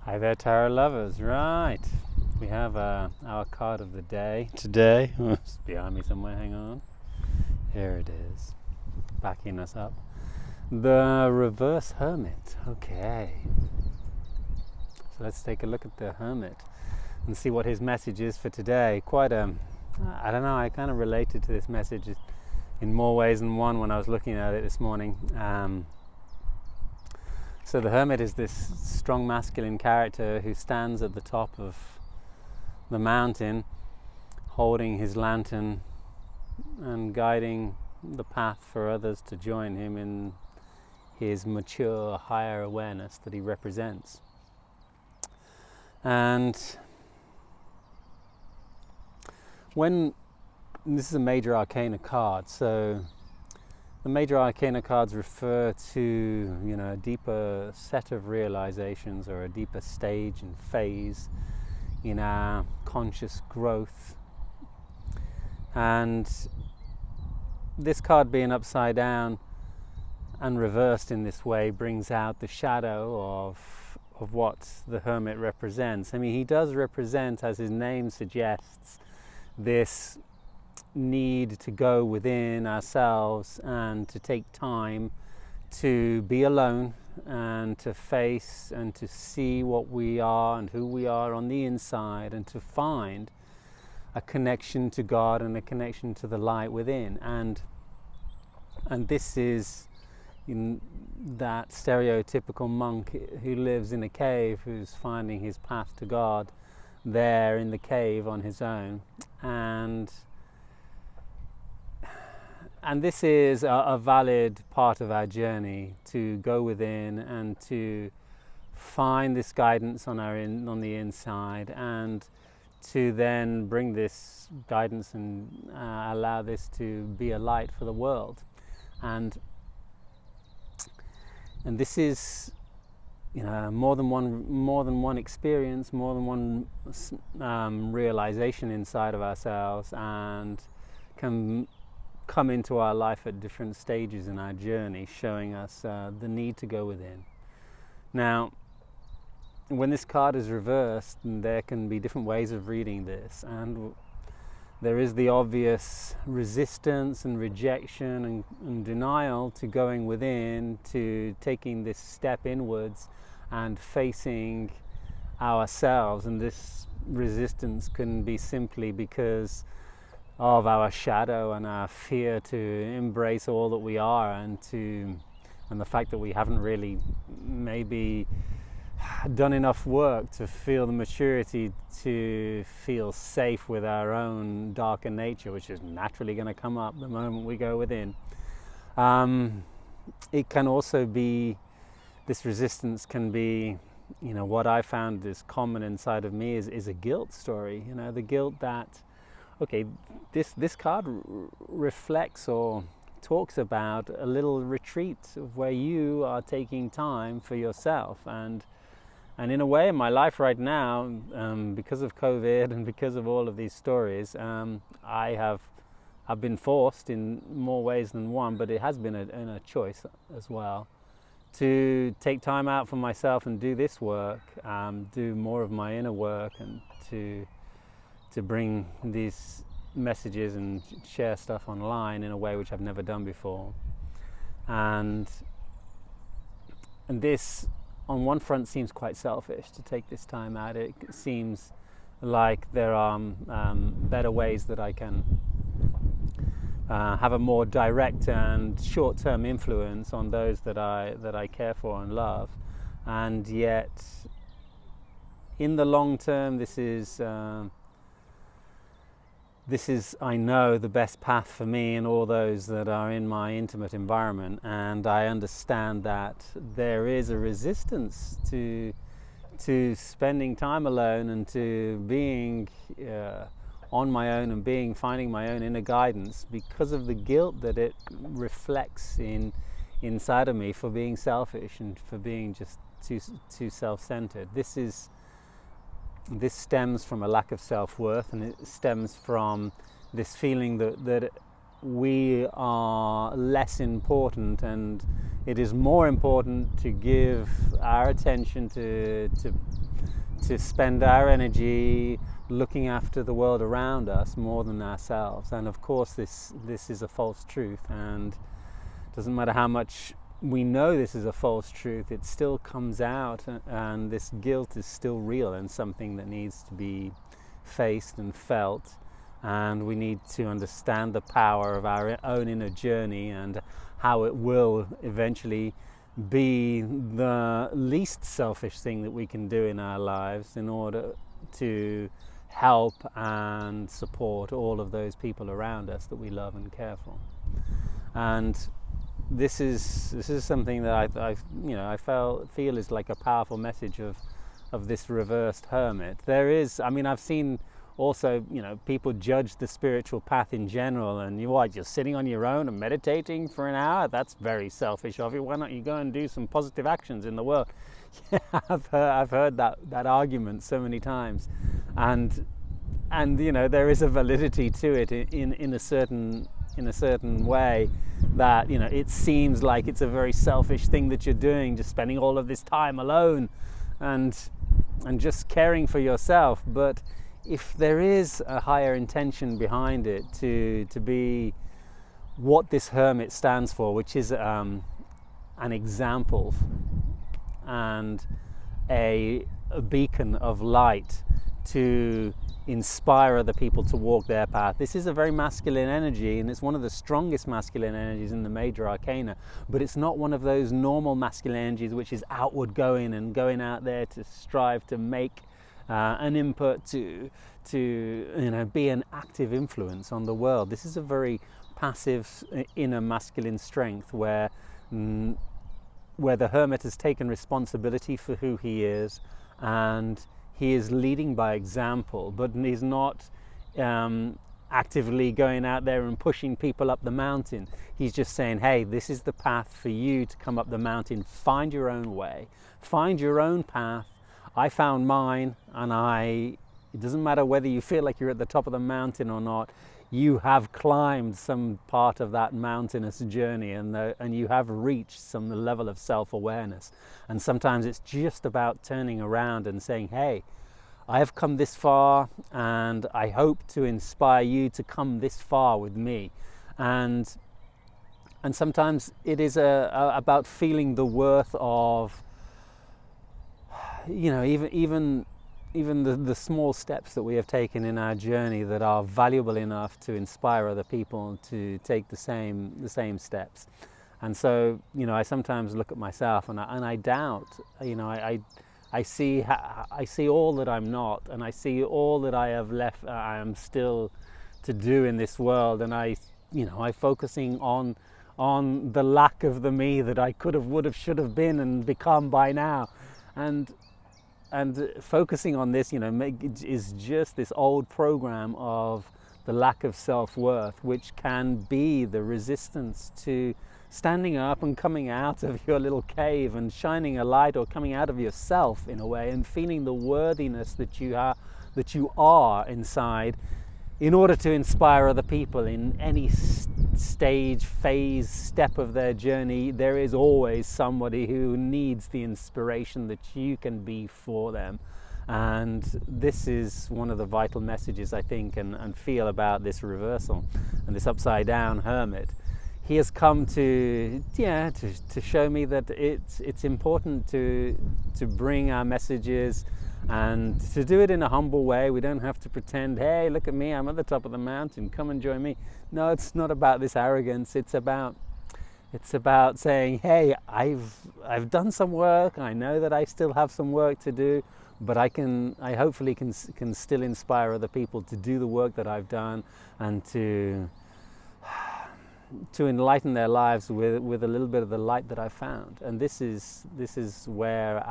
Hi there, tarot lovers. Right, we have our card of the day today. It's behind me somewhere, hang on. Here it is, backing us up. The reverse hermit. Okay, so let's take a look at the hermit and see what his message is for today. I don't know, I kind of related to this message in more ways than one when I was looking at it this morning. So the hermit is this strong masculine character who stands at the top of the mountain holding his lantern and guiding the path for others to join him in his mature, higher awareness that he represents. And this is a major arcana card, so the major arcana cards refer to, a deeper set of realizations or a deeper stage and phase in our conscious growth. And this card being upside down and reversed in this way brings out the shadow of what the hermit represents. I mean, he does represent, as his name suggests, this need to go within ourselves and to take time to be alone and to face and to see what we are and who we are on the inside, and to find a connection to God and a connection to the light within. And this is that stereotypical monk who lives in a cave, who's finding his path to God there in the cave on his own. And this is a valid part of our journey, to go within and to find this guidance on the inside, and to then bring this guidance and allow this to be a light for the world. And this is more than one experience, more than one realization inside of ourselves, and can come into our life at different stages in our journey, showing us the need to go within. Now, when this card is reversed, there can be different ways of reading this, and there is the obvious resistance and rejection and denial to going within, to taking this step inwards and facing ourselves. And this resistance can be simply because of our shadow and our fear to embrace all that we are, and the fact that we haven't really maybe done enough work to feel the maturity to feel safe with our own darker nature, which is naturally going to come up the moment we go within. It can also be, this resistance can be, what I found is common inside of me is a guilt story. The guilt that, okay, this card reflects or talks about a little retreat of where you are taking time for yourself. And in a way, in my life right now, because of COVID and because of all of these stories, I've been forced in more ways than one, but it has been a choice as well, to take time out for myself and do this work, do more of my inner work, and to bring these messages and share stuff online in a way which I've never done before. And this, on one front, seems quite selfish to take this time out. It seems like there are better ways that I can have a more direct and short-term influence on those that I care for and love. And yet, in the long term, this is, I know, the best path for me and all those that are in my intimate environment. And I understand that there is a resistance to spending time alone and to being on my own and finding my own inner guidance, because of the guilt that it reflects inside of me for being selfish and for being just too self-centered. This stems from a lack of self-worth, and it stems from this feeling that we are less important, and it is more important to give our attention to spend our energy looking after the world around us more than ourselves. And of course this is a false truth, and it doesn't matter how much we know this is a false truth, it still comes out, and this guilt is still real and something that needs to be faced and felt. And we need to understand the power of our own inner journey and how it will eventually be the least selfish thing that we can do in our lives in order to help and support all of those people around us that we love and care for. And this is something that I feel is like a powerful message of this reversed hermit. There is, I've seen also, people judge the spiritual path in general, and you're sitting on your own and meditating for an hour? That's very selfish of you. Why not you go and do some positive actions in the world? Yeah, I've heard that argument so many times, and there is a validity to it in a certain way, that it seems like it's a very selfish thing that you're doing, just spending all of this time alone and just caring for yourself. But if there is a higher intention behind it, to be what this hermit stands for, which is an example and a beacon of light to inspire other people to walk their path. This is a very masculine energy, and it's one of the strongest masculine energies in the major arcana, but it's not one of those normal masculine energies which is outward going and going out there to strive to make an input, to be an active influence on the world. This is a very passive inner masculine strength where the hermit has taken responsibility for who he is, and he is leading by example, but he's not actively going out there and pushing people up the mountain. He's just saying, hey, this is the path for you to come up the mountain. Find your own way, find your own path. I found mine, and it doesn't matter whether you feel like you're at the top of the mountain or not, you have climbed some part of that mountainous journey, and you have reached some level of self-awareness. And sometimes it's just about turning around and saying, hey, I have come this far, and I hope to inspire you to come this far with me. And sometimes it is about feeling the worth of, even the small steps that we have taken in our journey that are valuable enough to inspire other people to take the same steps. And so, I sometimes look at myself and I doubt. I see all that I'm not, and I see all that I have left. I am still to do in this world, and I'm focusing on the lack of the me that I could have, would have, should have been and become by now, and focusing on this, is just this old program of the lack of self-worth, which can be the resistance to standing up and coming out of your little cave and shining a light, or coming out of yourself in a way, and feeling the worthiness that you are inside, in order to inspire other people in any stage, phase, step of their journey. There is always somebody who needs the inspiration that you can be for them. And this is one of the vital messages, I think, and feel about this reversal and this upside down hermit. He has come to show me that it's important to bring our messages, and to do it in a humble way. We don't have to pretend, hey, look at me, I'm at the top of the mountain, come and join me. No, it's not about this arrogance. It's about saying, hey, I've done some work. I know that I still have some work to do, but I hopefully can still inspire other people to do the work that I've done, and to enlighten their lives with a little bit of the light that I found. And this is where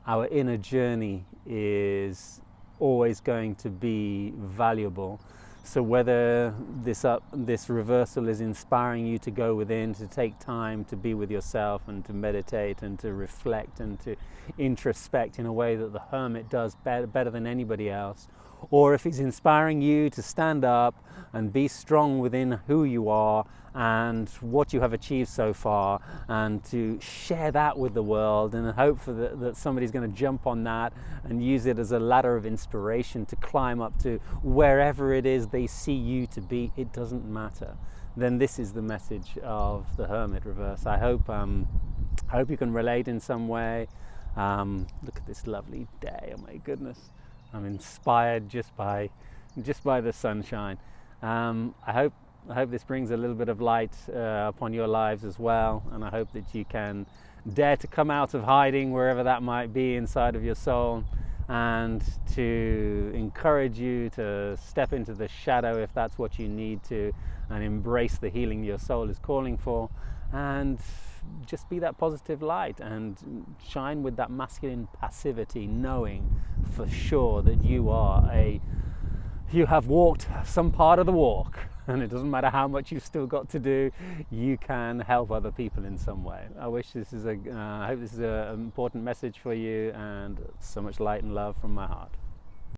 our inner journey is always going to be valuable. So whether this reversal is inspiring you to go within, to take time to be with yourself and to meditate and to reflect and to introspect in a way that the hermit does better than anybody else, or if he's inspiring you to stand up and be strong within who you are and what you have achieved so far, and to share that with the world, and hope for that somebody's going to jump on that and use it as a ladder of inspiration to climb up to wherever it is they see you to be, it doesn't matter, then this is the message of the Hermit Reverse. I hope you can relate in some way. Look at this lovely day, oh my goodness, I'm inspired just by the sunshine. I hope this brings a little bit of light upon your lives as well, and I hope that you can dare to come out of hiding wherever that might be inside of your soul, and to encourage you to step into the shadow if that's what you need to, and embrace the healing your soul is calling for, and just be that positive light and shine with that masculine passivity, knowing for sure that you have walked some part of the walk, and it doesn't matter how much you've still got to do, you can help other people in some way. I hope this is an important message for you, and so much light and love from my heart.